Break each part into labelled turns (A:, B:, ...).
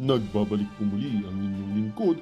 A: Nagbabalik po muli ang inyong lingkod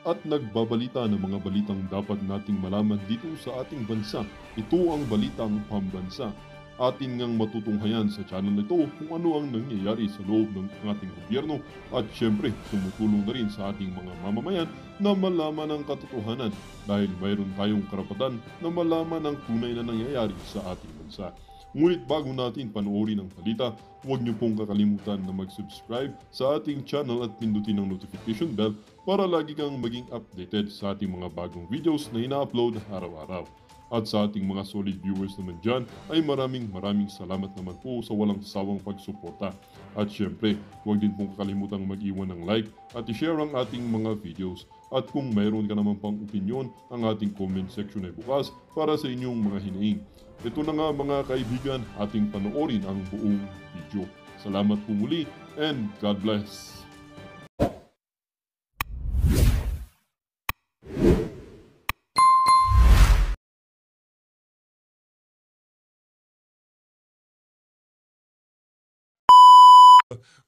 A: at nagbabalita ng mga balitang dapat nating malaman dito sa ating bansa. Ito ang Balitang Pambansa. Atin ngang matutunghayan sa channel na ito kung ano ang nangyayari sa loob ng ating gobyerno at syempre tumutulong na rin sa ating mga mamamayan na malaman ang katotohanan dahil mayroon tayong karapatan na malaman ang tunay na nangyayari sa ating bansa. Ngunit bago natin panoorin ang balita, huwag niyo pong kakalimutan na mag-subscribe sa ating channel at pindutin ang notification bell para lagi kang maging updated sa ating mga bagong videos na ina-upload araw-araw. At sa ating mga solid viewers naman dyan ay maraming salamat naman po sa walang sawang pagsuporta. At syempre, huwag din pong kakalimutan mag-iwan ng like at i-share ang ating mga videos. At kung mayroon ka naman pang opinion, ang ating comment section ay bukas para sa inyong mga hinaing. Ito na nga mga kaibigan, ating panoorin ang buong video. Salamat po muli and God bless!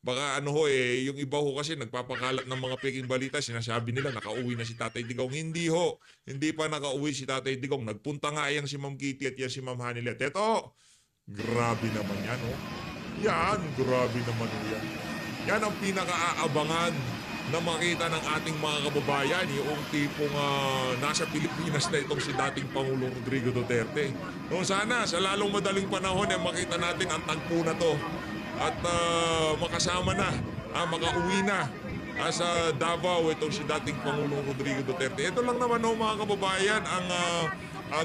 B: Baka ano ho yung iba ho kasi nagpapakalat ng mga peking balita, sinasabi nila nakauwi na si Tatay Digong. Hindi ho, hindi pa nakauwi si Tatay Digong. Nagpunta nga yan si Ma'am Kitty at yan si Ma'am Hanilet. Eto, grabe naman yan ho. Yan, grabe naman ho yan. Yan ang pinaka-aabangan na makita ng ating mga kababayan, yung tipong nasa Pilipinas na itong si dating Pangulong Rodrigo Duterte. No, sana sa lalong madaling panahon makita natin ang tagpo na to. At makasama na, makauwi na sa Davao itong si dating Pangulong Rodrigo Duterte. Ito lang naman mga kababayan ang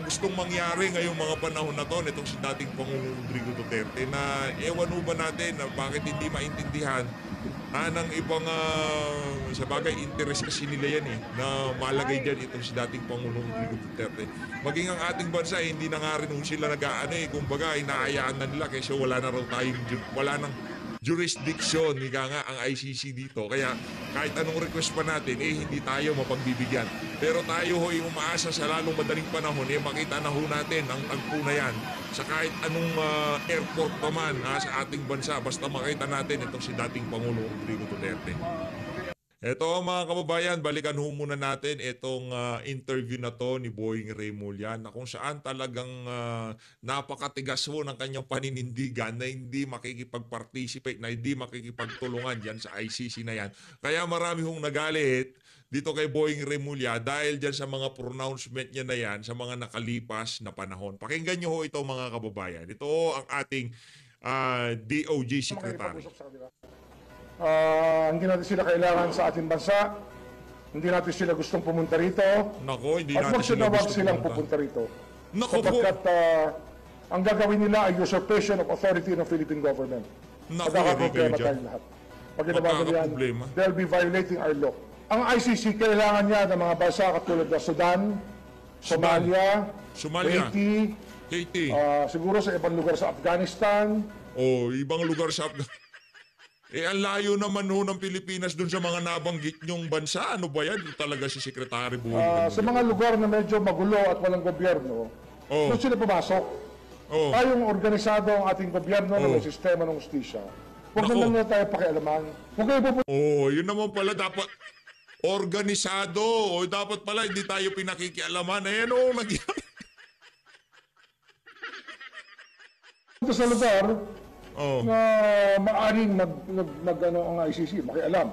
B: gustong mangyari ngayong mga panahon na to nitong si dating Pangulong Rodrigo Duterte na ewan ba natin na bakit hindi maintindihan ng ibang sa bagay interest kasi nila yan na malagay dyan itong si dating Pangulong Rodrigo Duterte. Maging ang ating bansa hindi na nga rin sila kumbaga inaayaan na nila kasi wala na raw tayong wala nang jurisdiction nga ang ICC dito. Kaya kahit anong request pa natin hindi tayo mapagbibigyan. Pero tayo ho'y umaasa sa lalong madaling panahon makita na ho natin ang tagpo na yan sa kahit anong airport pa man sa ating bansa basta makita natin itong si dating Pangulong Rodrigo Duterte. Ito mga kababayan, balikan ho muna natin itong interview na to ni Boying Remulla na kung saan talagang napakatigas ho ng kanyang paninindigan na hindi makikipag-participate, na hindi makikipagtulungan dyan sa ICC na yan. Kaya marami hong nagalit dito kay Boying Remulla dahil dyan sa mga pronouncement niya na yan sa mga nakalipas na panahon. Pakinggan nyo ho ito mga kababayan. Ito ang ating DOJ Secretary.
C: Hindi natin sila kailangan sa ating bansa. Hindi natin sila gustong pumunta rito.
B: Nako, hindi
C: at
B: natin sila
C: gusto
B: silang
C: pupunta rito.
B: Nako po.
C: Sapagkat ang gagawin nila ay usurpation of authority ng Philippine government.
B: Nako,
C: magkakaproblema tayong lahat. Pag ginawa nila yan, they'll be violating our law. Ang ICC kailangan niya ng mga bansa katulad ng Sudan, Somalia, Haiti, siguro sa ibang lugar sa Afghanistan.
B: Ibang lugar sa Afghanistan. Ang layo naman ho ng Pilipinas dun sa mga nabanggit nyong bansa. Ano ba yan? Talaga si Secretary Boying.
C: Sa mga lugar na medyo magulo at walang gobyerno, doon sila pumasok. Tayong organisado ang ating gobyerno ng sistema ng justisya. Huwag naman na tayo pakialaman. Huwag kayo pupunta.
B: Yun naman pala dapat organisado. Dapat pala hindi tayo pinakikialaman. Ayan nagyari.
C: Sa lugar, na maaring ang ICC, makialam.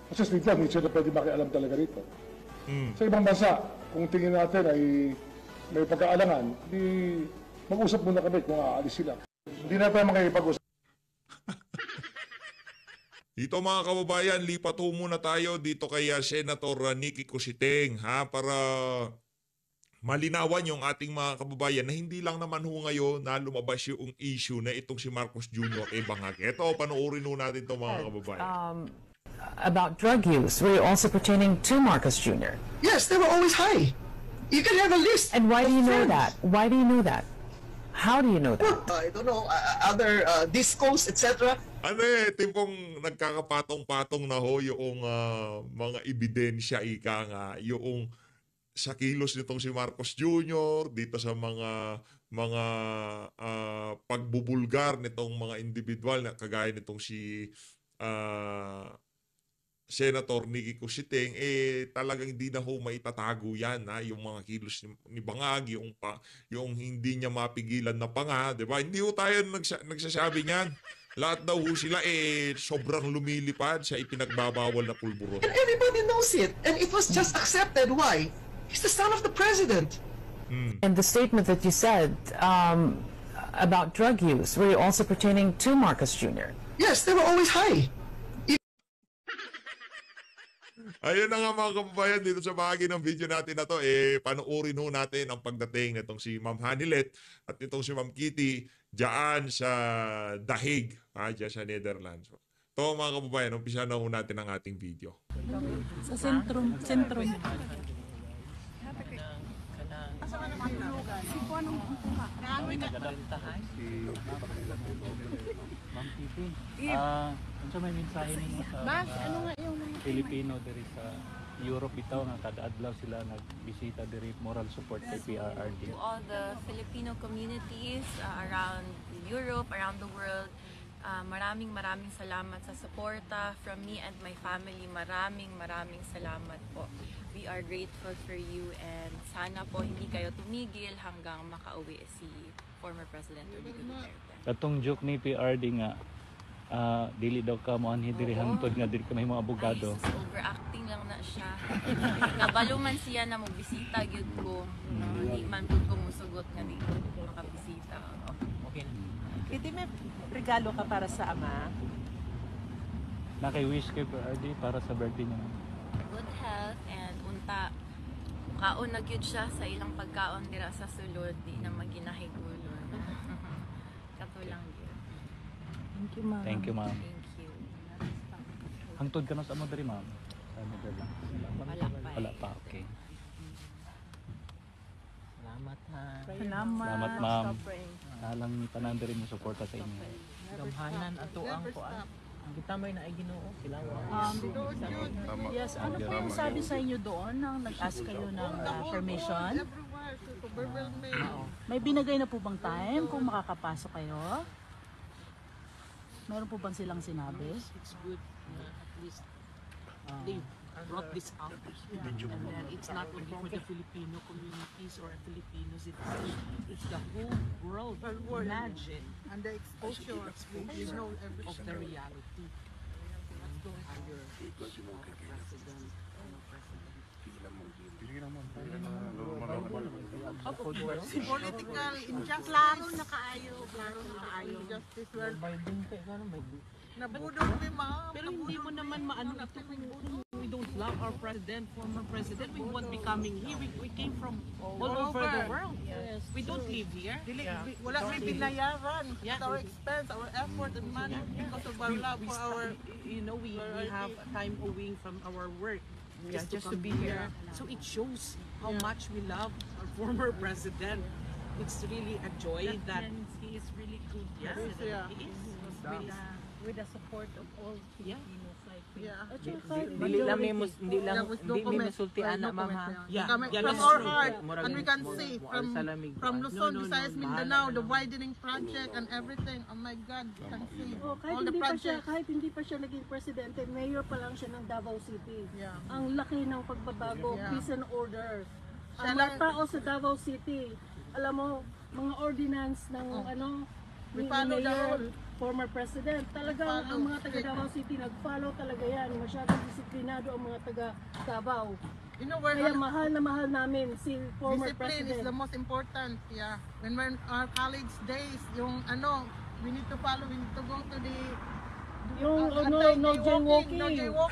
C: Kasi hindi sila pwede makialam talaga rito. Sa ibang bansa, kung tingin natin ay may pagkaalangan, mag-usap muna kami kung aalis sila. Hindi na tayo makikipag-usap.
B: Dito mga kababayan, lipat ho muna tayo dito kay Senator Nicky Cositeng para malinawan yung ating mga kababayan na hindi lang naman ho ngayon na lumabas yung issue na itong si Marcos Jr. Bangag. Ito, panoorin ho natin ito mga kababayan.
D: About drug use, were you also pertaining to Marcos Jr.?
E: Yes, they were always high. You can have a list.
D: And why do you know that? Why do you know that? How do you know that?
E: I don't know, other discos, etc.
B: Tipong nagkakapatong-patong na ho yung mga ebidensya, yung sa kilos nitong si Marcos Jr., dito sa mga pagbubulgar nitong mga individual na kagaya nitong si Senator Nicky Cositing, talagang hindi na ho maitatago yan, ha? Yung mga kilos ni Bangag, yung hindi niya mapigilan na panga, di ba? Hindi ho tayo nagsasabi niyan. Lahat daw ho sila sobrang lumilipad sa ipinagbabawal na pulburon.
E: And everybody knows it. And it was just accepted. Why? He's the son of the president.
D: And the statement that you said about drug use, were you also pertaining to Marcos Jr.?
E: Yes, they were always high.
B: Ayun na nga mga kababayan, dito sa bahagi ng video natin na to, panoorin ho natin ang pagdating nitong si Ma'am Hanilet at nitong si Ma'am Kitty dyan sa The Hague, dyan sa Netherlands. Ito mga kababayan, umpisa na ho natin ang ating video.
F: Sa sentrum.
G: Ma'am Titi, ano may mensahe ninyo sa Filipino diri sa Europe bitaw nga kada adlaw sila nagbisita diri moral support kay PRRD?
H: To all the Filipino communities around Europe, around the world, maraming salamat sa suporta from me and my family. Maraming salamat po. We are grateful for you and sana po hindi kayo tumigil hanggang makauwi si former President Rodrigo Duterte.
G: Katong joke ni PRD nga dili daw ka mo anhi diri hangtod nga dili ka may mga abogado.
H: Ay, overacting lang na siya. Kabalo man siya na magbisita gyud ko. Hindi man pud ko musugot nga di makabisita.
F: Okay. Kitty, may regalo ka para sa ama?
G: Nakay-wish kay PRD para sa birthday niya.
H: Good health and unta kaon na gyud siya sa ilang pagkaon dira sa sulod di na maginahigulon. Kato lang gyud.
F: Thank you, ma'am.
G: Thank you, ma'am.
H: Thank you.
G: Hangtod ka na sa amo diri, ma'am? Sa Netherlands? Wala pa, okay.
F: Salamat, ha.
G: Salamat, ma'am. Nalang tanan diri mo suporta sa inyo.
F: Gamhanan ato ang kuan. Ang kita may na Ginoo sila.
I: Yes, ano po yung sabi sa inyo doon nang nag-ask kayo ng permission? Oo. May binigay na po bang time kung makakapasok kayo? Meron po bang silang sinabi?
J: It's good at least they brought this out, and then it's not only for the Filipino communities or Filipinos, it's the whole world. Imagine
I: And the exposure, you know
J: of the reality. Let's go higher. President.
I: political injustice. Klaro na kaayo. Justice well. Nabudol ni ma'am.
J: Pero hindi mo naman maano ito kung we don't love our president, former president. We won't be coming here. We came from all over the world. Yes. We don't live here.
I: Wala may binayaran. At our expense, our effort and money because of our love for our...
J: You know, we have time owing from our work just to be here. So it shows how much we love our former president. It's really a joy that he is really good. Yes, he is.
I: With the support of all Filipinos, I think.
F: Dili lang may musultian na, ma'am, ha?
I: From our heart, and we can see from Luzon, Visayas, Mindanao, the widening project and everything. Oh my God, you can see all the projects.
K: Kahit hindi pa siya naging presidente, mayor pa lang siya ng Davao City. Ang laki ng pagbabago, peace and order. Ang mga tao sa Davao City, alam mo, mga ordinance ng ni Mayor, former president, talagang ang mga taga Davao City nag-follow talaga yan. Masyadong disiplinado ang mga taga Davao.
I: You know,
K: Kaya mahal na mahal namin si former
I: discipline
K: president.
I: is the most important. When our college days, yung we need to follow, we need to go to the
K: Yung no jaywalking.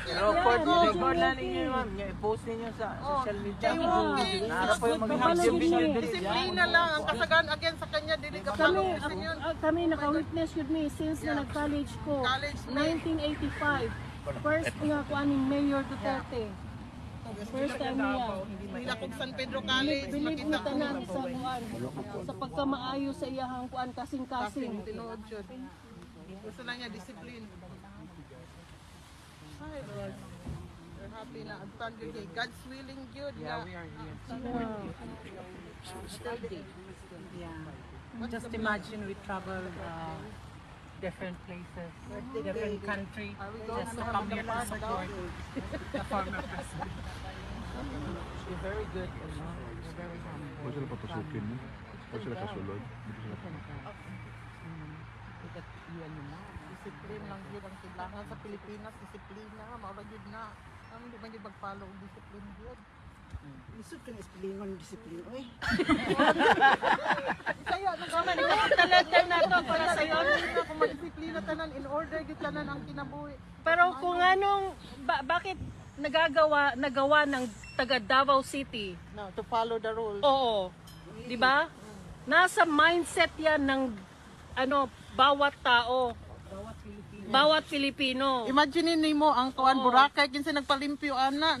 F: Record lang ninyo, ma'am. I-post ninyo sa social media.
I: Jaywalking.
F: Naharap po yung
I: Disiplina lang. Ang kasagaan again sa kanya, dili ka follow.
K: Kami naka-witness with me since na nag-college ko. 1985. First nga ko aning Mayor Duterte. First time niya.
I: Pila kong San Pedro College.
K: Believe mo tanan sa kuan. Sa pagkamaayo sa iyahang kuan kasing-kasing.
I: Tinuod yun. Gusto lang niya discipline. Hi, Lord. We're happy na. God's willing good.
F: Yeah, we are here. Just imagine we traveled
J: different places, different country, just to come here to support the former president. You're very good, you know. You're very humble.
L: Huwag sila papasukin mo. Huwag sila kasulod.
J: Yun na. Disiplin lang yun ang kailangan sa Pilipinas. Disiplina, maurag yun na. Ang hindi man yung mag-follow ang disiplin yun.
E: Isod ka na disiplin, disiplin. Uy.
J: Sa'yo, talaga na to para sa'yo. Hindi na kung madisiplina tanan, in order yun tanan ang kinabuhi.
K: Pero kung anong, bakit nagawa ng taga Davao City?
J: No, to follow the rules.
K: Oo. Di ba? Nasa mindset yan ng bawat tao. Bawat Pilipino.
J: Imagine mo ang tuwan Boracay kinsa nagpalimpyo ana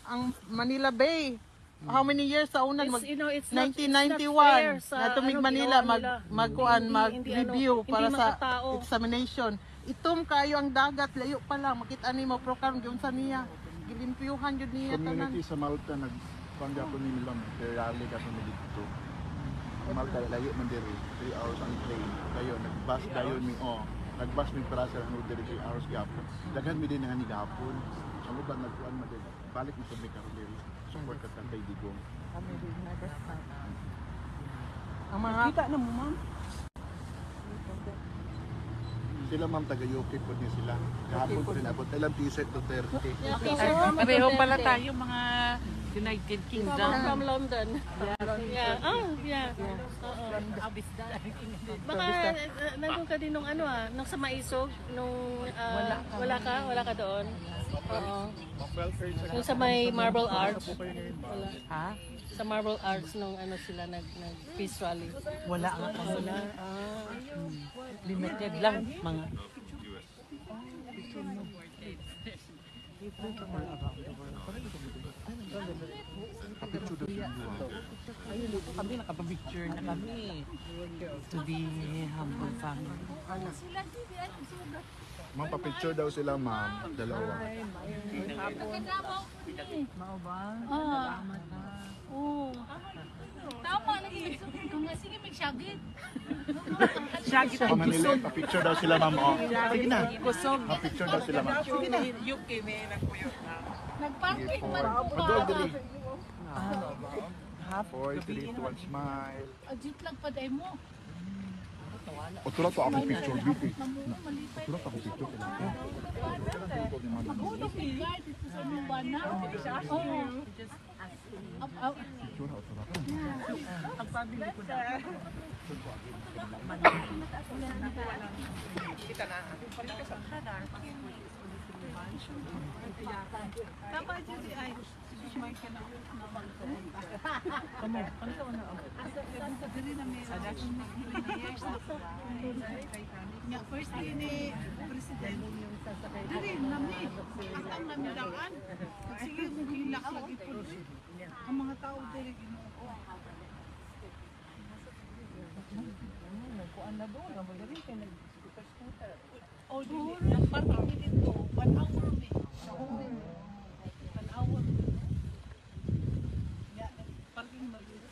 J: ang Manila Bay. How many years sa una
K: It's
J: 1991
K: sa,
J: na tumig Manila mag-review para
K: hindi
J: sa
K: makatao.
J: examination. Itom kayo ang dagat layo pa lang makita nimo program gyud sa niya. Gilimpyuhan jud niya tanan.
L: Community sa Malta nagpanggapon ni nila rally kasi dito. Malta layo man diri 3 hours ang train. Kayo nagbus dayon mi nagbus mi para sa ano diri 3 hours gapon. Daghan mi din nga ni gapon. Ang uban nagkuan man diri. Balik mi sa mi karon diri. Support ka kay Digong.
J: Kami din never stop. Ang mga kita na mo ma'am.
L: Sila ma'am taga-UK po din sila. Kahapon po rin abot. Ilang t-shirt to 30.
J: Pareho pala tayo mga United Kingdom.
K: From London. Yeah. Baka nandun ka din nung nung sa Maisog, nung wala ka doon. Oo. Nung sa may Marble Arch. Wala.
J: Ha?
K: Sa Marble Arch nung sila nag-peace rally.
J: Wala ang wala. Limited lang mga kami nakapapicture na kami to the humble family.
L: Ma'am, pa-picture daw sila ma'am. Dalawa.
J: Mao ba?
K: Salamat na. Oo.
I: Tama lagi. Kung sige mag-shagit.
J: Shagit
L: Sa Manila, pa-picture daw sila ma'am. Sige na.
J: kusog.
L: Pa-picture daw sila ma'am.
J: Sige na. UK may nagpuyot na.
I: Nagparking man po.
L: Madol dali.
J: Half
L: 4, 3, 2, 1, smile.
I: Ajit lang pa day mo.
L: Otura to ako picture dito. Otura to ako picture ko lang.
I: Magulo pila dito sa Mubana. Oo.
L: Picture na otura to.
J: ang pabili ko na. Kita na. Tama dyan ay may ka na. Ano ka na? Sa diri na may years na. First day ni President. Diri nami. Ang nami daan. Sige mo hilak lagi po. Ang mga tao diri nagkuan na doon. Ang magaling kayo nag-scooter. O, nagparking dito. 1 hour may. 1 hour. Parking mo dito.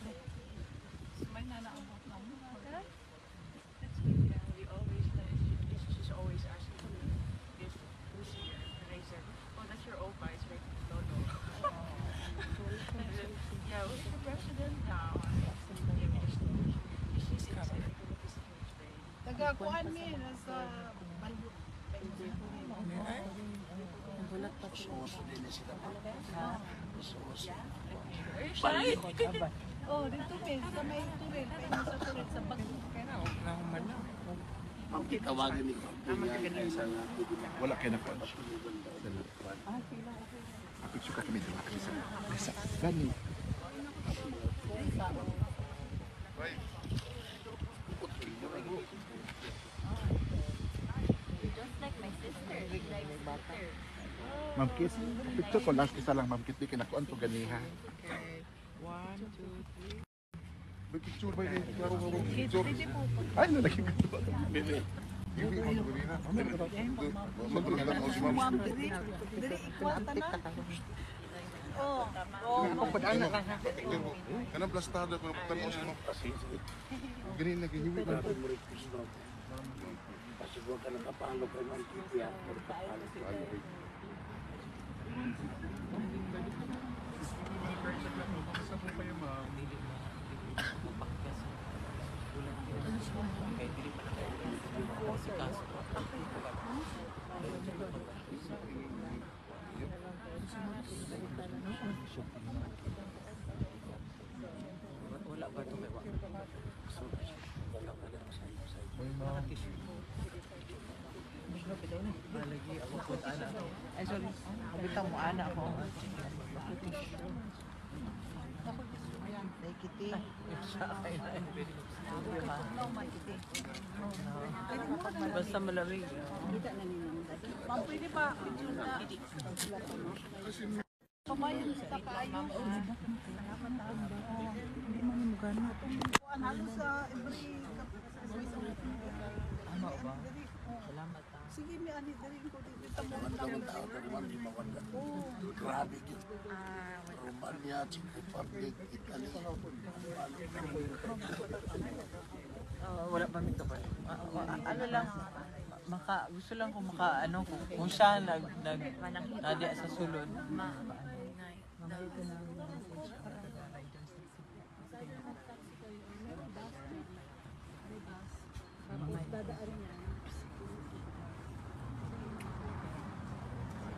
J: May nanaabot na mo. We always, she's always asking if who's here. And I said, oh, that's your old vice, right? No. Yeah, who's the president now? She's excited. Taga-kuan mi nasa Banyo. Bulat pa siya. Shy? Oh, dito mi sa may turret, kaya sa turret sa Banyo. Kaya man na.
L: Tawagin ni wala kayo na po. Picture ka kami dito. Nasa gani. Ma'am Kit, picture ko last isa lang Ma'am Kit, di kinakuan to ganiha.
J: Okay. 1, 2, 3.
L: May picture ba yun? Picture. Ay, nalagay ko ito. Bebe. Hindi ko ito ganina. Sandro na lang ako si Ma'am.
J: Dili ikwata na. Oh.
L: Ako pa daan na. Kanang plastada ko na putang ako si Ma'am. Ganina, ganiwi na.
M: Pasiguro ka nakapalo kay Ma'am Kitty ha. Nakapalo kay
F: Wala ba ito may wala? Malagi ako po ana. Ay sorry. Bitaw mo ana ako. Ayan, ay kiti. Basta malamig.
I: Ma'am, pwede pa. Pamayan sa kaayo. Hindi man yung gano'n. Halos sa every
F: Ano ba? Salamat ha.
I: sige, may ani na rin ko dito.
L: Ang tao ka naman di mawala. Grabe gitu. Romania, Czech Republic, Italy.
F: Wala pa mito pa. Ano lang, gusto lang kung kung siya nagdia sa sulod.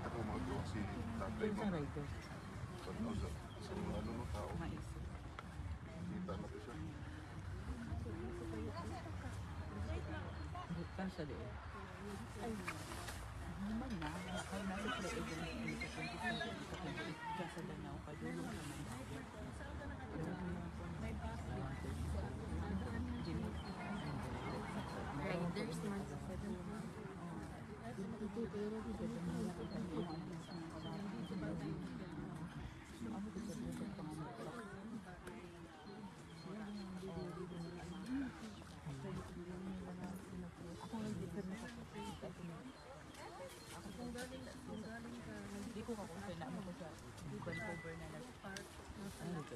L: Ako magawa si tatay mo. Sa ano no tao. Kita na ko siya.
F: Bukan sa di. Hindi ko kakumpay na ako sa Cuban cover na nag-park. Ano ito?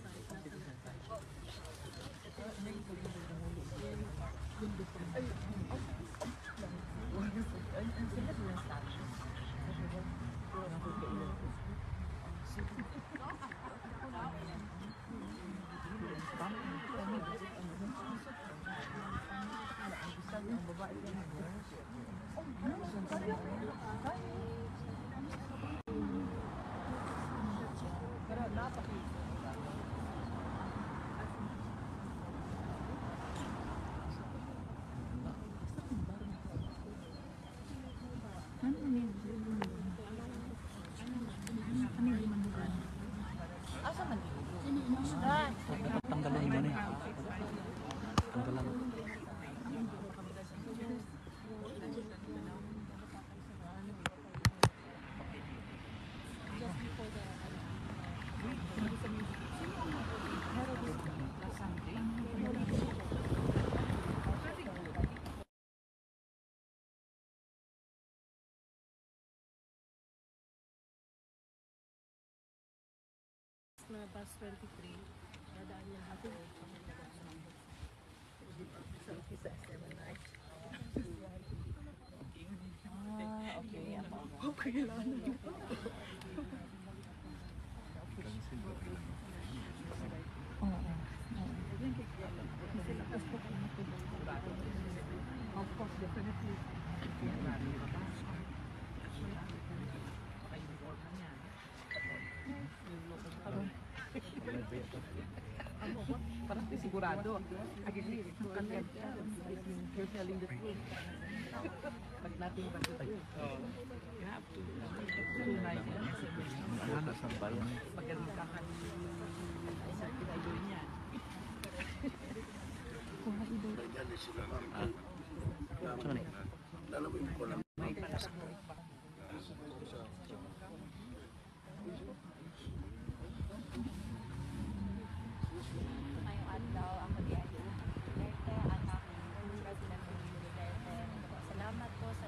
F: Tanggalan mo na. Tanggalan.
K: Na bus 23, dadaan yan ako. Sa isa SMNI.
F: Okay.
K: Okay lang. Of course, definitely.
F: Parang sigurado. Actually, you're telling the truth. But nothing but the truth. You have to. Tunay yan. Ano sa bayan? Pagkalintahan. Ay, sa pinagawin yan.
L: Kaya sila lang. Dalawin ko lang.
H: Salamat po sa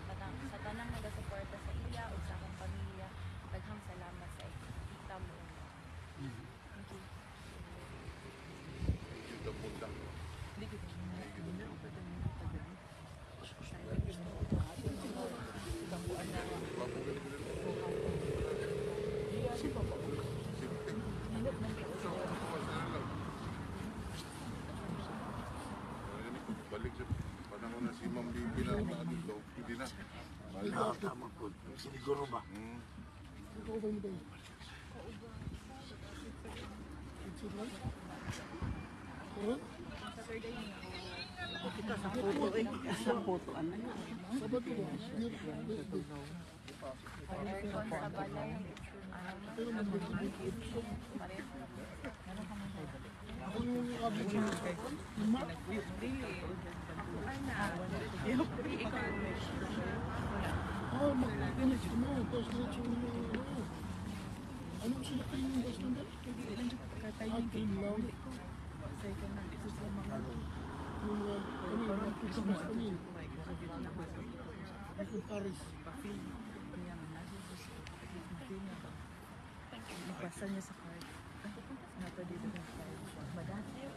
H: tanang nagasuporta sa iya o sa akong pamilya. Daghang salamat sa kita mo. Thank you.
L: Pwede na.
M: Tama po. Siguro ba? Kita sa photo eh. Sa photo ano yun?
C: Oh, mag-finish mo. Tapos diretso mo. Anong sila kayo yung bus number? Team lang. Yung Christmas kami. From Paris.
I: Basta niya sa card. Napa dito ng card. Madami.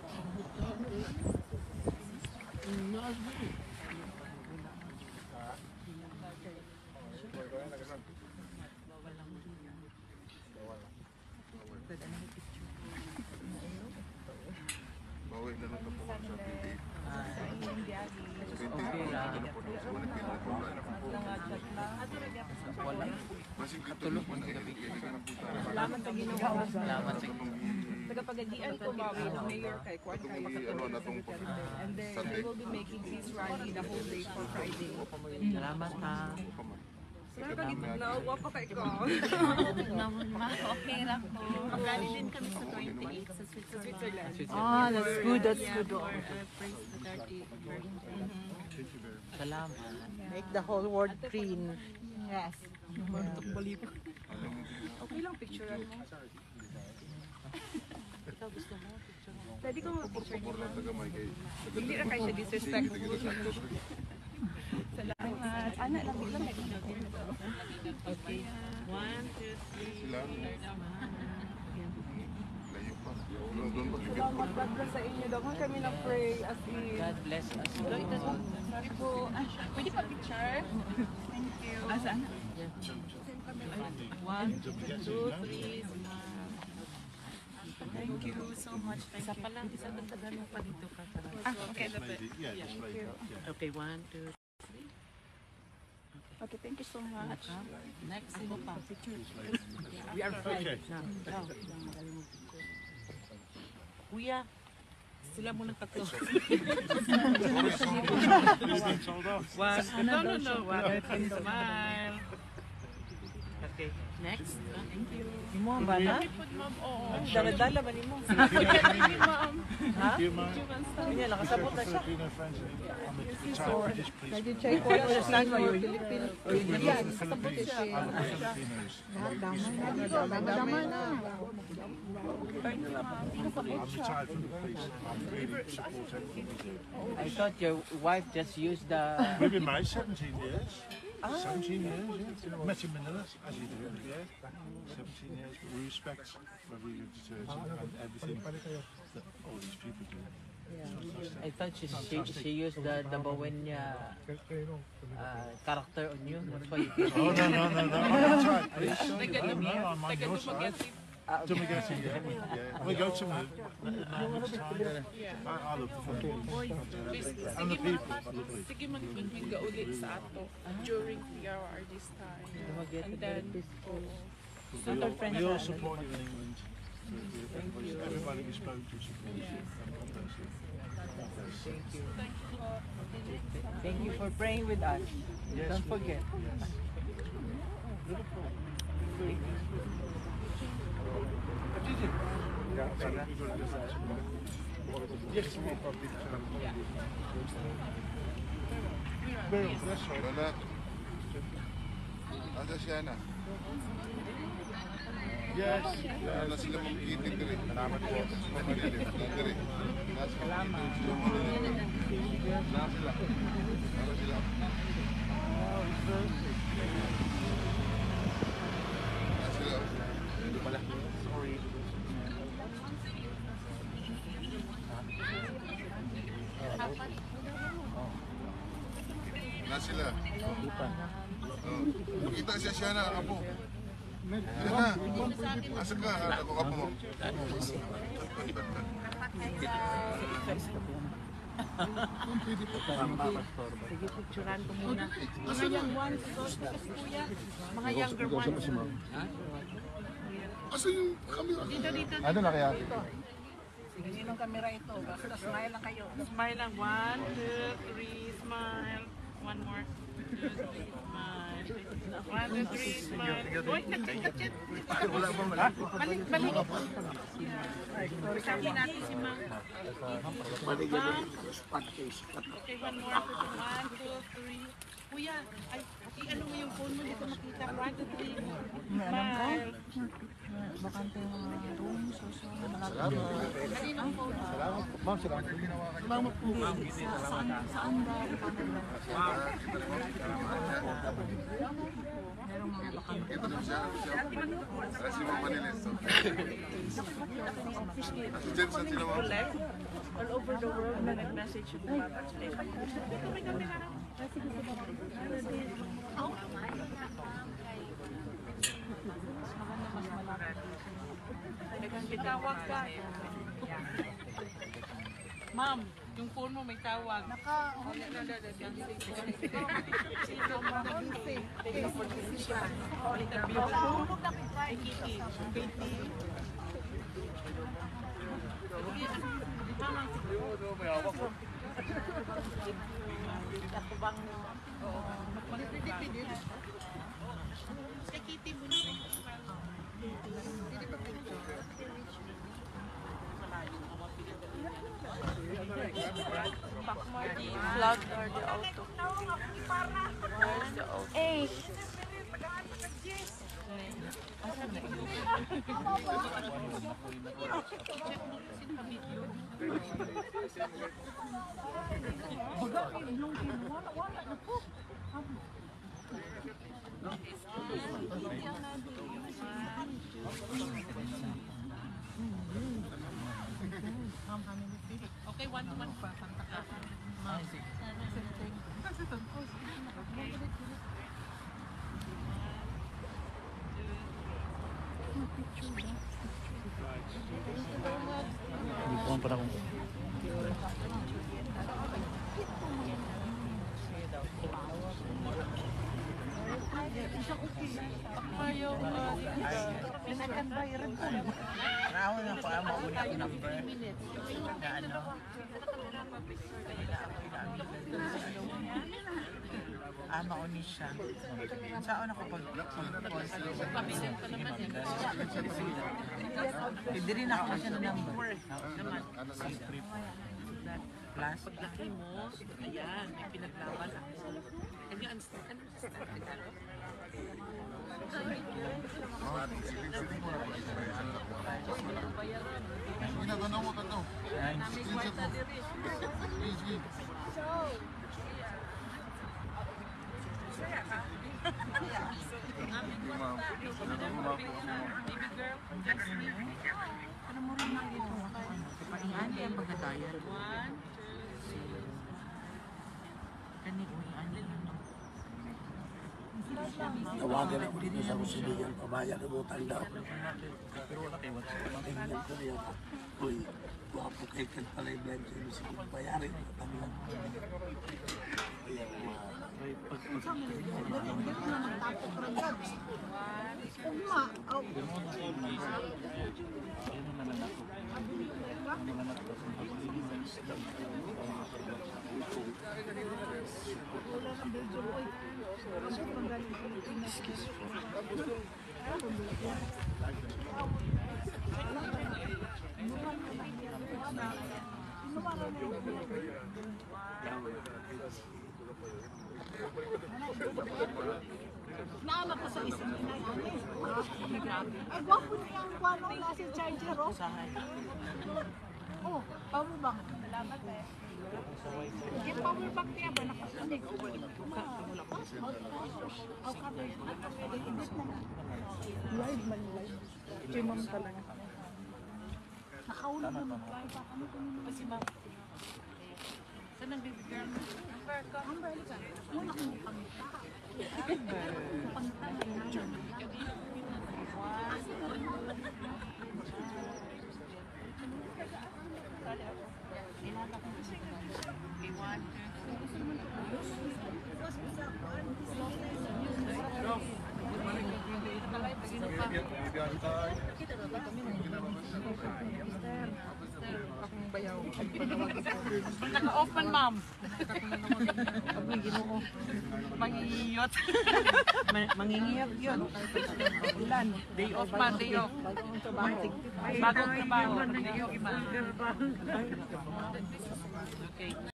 C: Naas ba eh?
L: Bawi na lang ito po sa PPA.
G: Okay lang.
L: Katulog mo na
J: Salamat sa ginawa.
G: Salamat sa
J: Tagapagadian ko bawi ng mayor kay Kwan kay and then I will be making peace rally the whole day for Friday.
G: Salamat ha.
J: Salamat na pa kay ko.
H: Okay lang po.
J: Magkali din kami sa 28 sa Switzerland.
I: Ah, that's good, that's good.
J: Praise the 30th birthday.
G: Salamat.
J: Make the whole world green. Yes. Okay lang picturean mo. Ikaw gusto mo picture mo? Pwede ko mag-picture niyo. Hindi na kayo siya disrespectful. Salamat. Ana, lapit lang. Okay. 1, 2, 3. Salamat, God bless sa inyo. Dagan kami na pray as in.
G: God bless us.
J: Sorry po. Pwede pa picture? Thank you. Asan? 1, 2, 3. Thank you so much. Isa pa lang. Isa doon pa dito ka. Okay. Thank you.
G: Okay, 1, 2.
J: Okay, thank you so much.
I: Next, sino pa?
J: We are friends.
I: Kuya, sila muna tatlo.
J: No. One, smile.
I: Okay, next.
J: Thank you.
I: Yung mga bala?
J: Dala-dala ba ni mo?
I: Ha?
J: Thank you, ma'am.
I: Kanya, nakasabot na siya.
J: Nag-check ko yung understand mo yung Filipino. Yan, sabot siya. Madama na.
G: I thought your wife just used the...
N: We've been married 17 years. 17 years, yeah. Met in Manila, as you do, yeah. 17 years. We respect where we live to church and everything that all these people do.
G: I thought she used the Bawenya character on you. That's why you
N: Oh, no. Are you sure? No, I'm on your side. Dumaguete, yeah. We go to move. I love the football. And the people are lovely.
J: Sige man ka ulit sa ato during PRR this time. And then,
N: We all support you in England. Everybody we spoke to supports you.
G: Thank you. Thank you for praying with us.
N: Yes,
G: Don't forget.
N: Yes.
L: Lola, asa siya na?
N: Yes.
L: Wala sila magkitin diri.
N: Salamat po.
L: Diri.
G: Salamat.
L: Nasa sila.
N: Sorry.
L: Na sila. Makita siya na, apo. Yan na. Asa ka? Ako ka po mo.
J: Sige, picturean ko muna. Mga young ones, kuya. Mga younger ones.
C: Asa yung camera?
J: Dito.
L: Ano na kaya?
J: Sige, sinong camera ito? Basta smile lang kayo. Smile lang. 1, 2, 3, smile. One more. 2, 3, smile. 1, 2, 3, smile. Uy, kachet.
L: Wala ba wala?
J: Balik. Sabi natin si Ma'am. Ma'am. Okay, one more. 1, 2, 3. Kuya, ay, ano mo yung phone mo? Dito makita. 1, 2, 3. Smile.
I: Bakante yung mga rooms o so, malapit.
L: Salamat. Ma'am, salamat.
C: Salamat po.
I: Saan ba? Merong mga bakante.
J: All over the world na nag-message yung mga translation. Tawag ka. Ma'am, yung phone mo may tawag.
H: Bakmar, the vlog or the auto? Where's the auto? Hey!
J: Okay, 1 to 1 pa. Santa ka.
G: Bukuhan pa na kung
J: Mayo,
F: Pinakan bayaran ko. Naon na po ang mauna ko number. Na ano? Mauni siya. Saan ako pag-post?
J: pabilin pa naman eh.
F: Hindi rin ako siya ng number. Plus?
J: Paglaki mo, ayan, may pinaglaban ako. And you understand?
L: Ginagano mo ka to.
J: Naming kwarta diri.
L: Easy.
J: Naming kwarta. Baby girl, just me.
F: Ano mo rin lang dito? Paihandi ang pagkatayan.
J: 1, 2, 3.
F: Kanit mo ihandi lang.
M: Tawagan ako dito sa kusilingan, pamaya na mo tanda. Tingnan ko niya. Uy, wapo kay kan pala yung blend sa ilusig ko bayarin. Kami lang.
K: Naanak ko sa isang inay. Ay, gwapo niya ang kwano na si charger, oh. Oh, power bank. Salamat eh. Yung power bank niya ba nakasunig? Oh, cover. Edit na. Live man, live. Chimam talaga. Nakaulog na mag-live. Ano ko nila?
J: Si Ma'am. Saan ang baby girl mo?
K: Amber ka. Wala kong pangita. Pangita.
J: Naka-off man, ma'am. Mangingiyot. Mangingiyot yun. Ilan? Day off man, day off. Bagong trabaho. Okay.